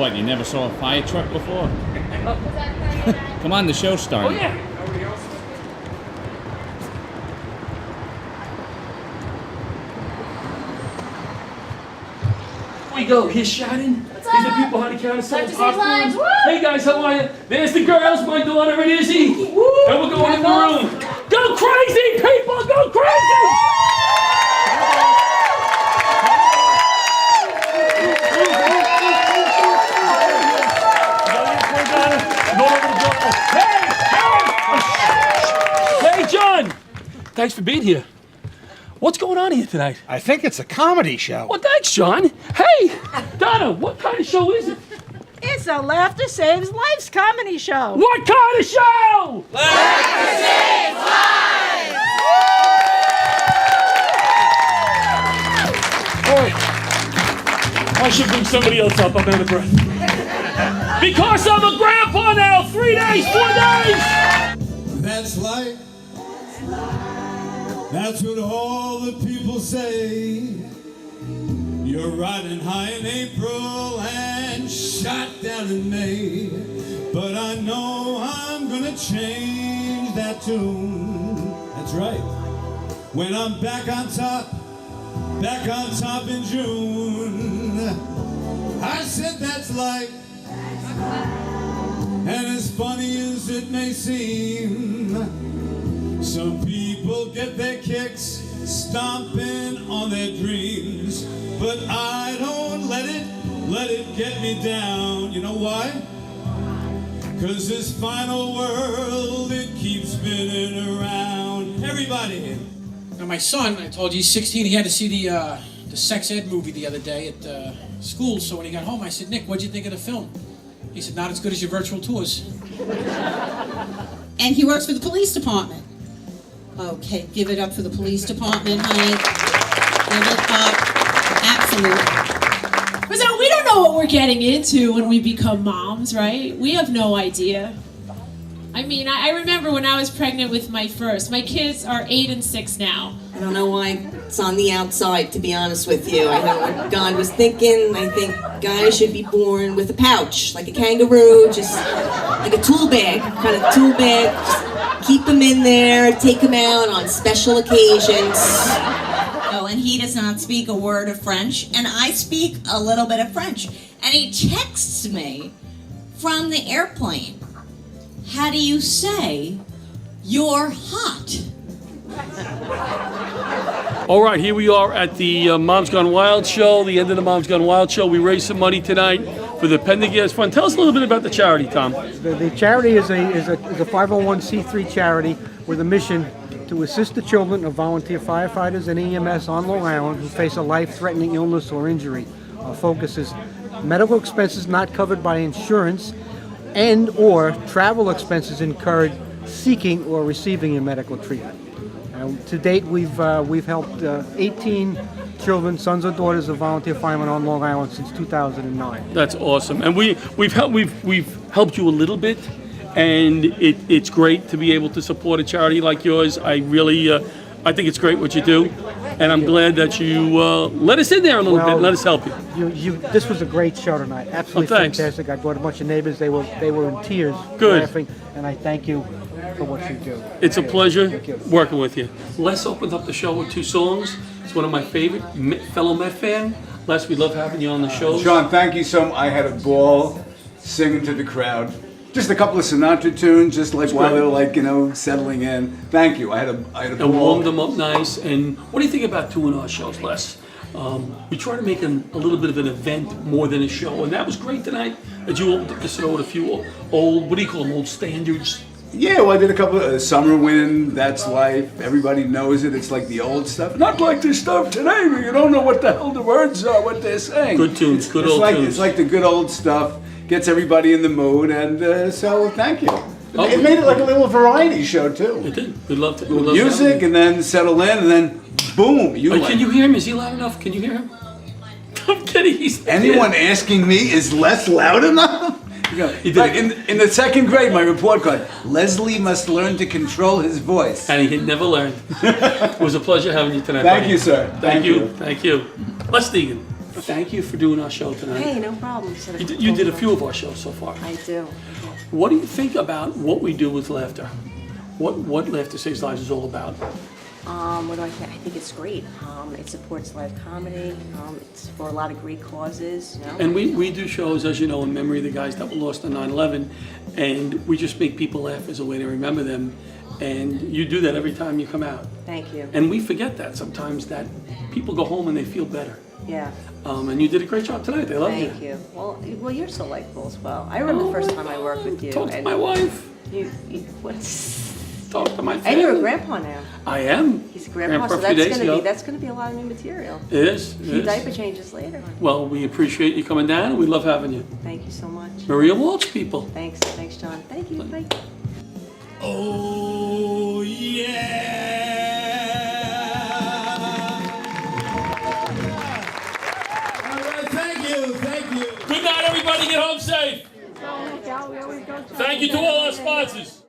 What, you never saw a fire truck before? Come on, the show's starting. Oh, yeah. Here we go. Here's Shannon. Here's the people how to count us Time to say lines. Woo! Hey guys, how are you? There's the girls, my daughter and Izzy. Woo! And we're going in the room. Go crazy, people! Go crazy! Hey, John! Thanks for being here. What's going on here tonight? I think it's a comedy show. Well, thanks, John. Hey, Donna, what kind of show is it? It's a Laughter Saves Lives comedy show. What kind of show? Laughter saves lives! All right. I should bring somebody else up. I'm out of breath. Because I'm a grandpa now. 3 days, 4 days. That's life. That's what all the people say. You're riding high in April and shot down in May. But I know I'm gonna change that tune. That's right. When I'm back on top in June. I said that's life. And as funny as it may seem, some people get their kicks stomping on their dreams, but I don't let it get me down. You know why? 'Cause this final world, it keeps spinning around. Everybody. Now my son, I told you he's 16, he had to see the sex ed movie the other day at school, so when he got home I said, Nick, what'd you think of the film? He said, not as good as your virtual tours. And he works for the police department. Okay, give it up for the police department, honey. Give it up. Absolutely. So we don't know what we're getting into when we become moms, right? We have no idea. I mean, I remember when I was pregnant with my first. My kids are 8 and 6 now. I don't know why it's on the outside, to be honest with you. I know what God was thinking. I think guys should be born with a pouch, like a kangaroo, just like a tool bag, kind of tool bag. Just keep them in there, take them out on special occasions. Oh, and he does not speak a word of French, and I speak a little bit of French. And he texts me from the airplane. How do you say, you're hot? All right, here we are at the Moms Gone Wild show, the end of the Moms Gone Wild show. We raised some money tonight for the Pendergast Fund. Tell us a little bit about the charity, Tom. The charity is a 501c3 charity with a mission to assist the children of volunteer firefighters and EMS on Long Island who face a life-threatening illness or injury. Our focus is medical expenses not covered by insurance and or travel expenses incurred seeking or receiving a medical treatment. To date, we've helped 18 children, sons or daughters of volunteer firemen on Long Island since 2009. That's awesome, and we've helped you a little bit, and it's great to be able to support a charity like yours. I really I think it's great what you do, and I'm glad that you let us in there a little bit and let us help you. This was a great show tonight. Absolutely fantastic. I brought a bunch of neighbors. They were in tears, laughing, and I thank you for what you do. It's a pleasure working with you. Les opened up the show with 2 songs. It's one of my favorite, fellow Met fan. Les, we love having you on the show. Sean, thank you so much. I had a ball singing to the crowd. Just a couple of Sinatra tunes, just like while they were settling in. Thank you. I had a ball. And warmed them up nice. And what do you think about doing our shows, Les? We try to make a little bit of an event more than a show, and that was great tonight. That you opened up the show with a few old, what do you call them, old standards? Yeah, well, I did a couple of Summer Wind, That's Life. Everybody knows it. It's like the old stuff. Not like this stuff today where you don't know what the hell the words are, what they're saying. Good tunes, good old tunes. It's like the good old stuff. Gets everybody in the mood, and so thank you. It made it like a little variety show, too. It did. We loved it. Music, and then settle in, and then boom. Can you hear him? Is he loud enough? Can you hear him? I'm kidding. Anyone asking me, is Les loud enough? In the 2nd grade, my report card, Leslie must learn to control his voice. And he never learned. It was a pleasure having you tonight. Thank you, sir. Thank you. Les Deegan. Thank you for doing our show tonight. Hey, no problem. You did a few of our shows so far. I do. What do you think about what we do with laughter? What Laughter Saves Lives is all about? What do I think? I think it's great. It supports live comedy. It's for a lot of great causes. You know? And we do shows, as you know, in memory of the guys that were lost on 9/11, and we just make people laugh as a way to remember them. And you do that every time you come out. Thank you. And we forget that sometimes, that people go home and they feel better. Yeah. And you did a great job tonight. They loved you. Thank you. Well, you're so likable as well. I remember the first time I worked with you. Talk to my wife. What's? Talk to my family. And you're a grandpa now. I am. He's a grandpa, so that's gonna be a lot of new material. It is. A few diaper changes later. Well, we appreciate you coming down, and we love having you. Thank you so much. Maria Walsh, people. Thanks, John. Thank you. Bye. Oh, yeah. All right, thank you. Good night, everybody. Get home safe. Thank you to all our sponsors.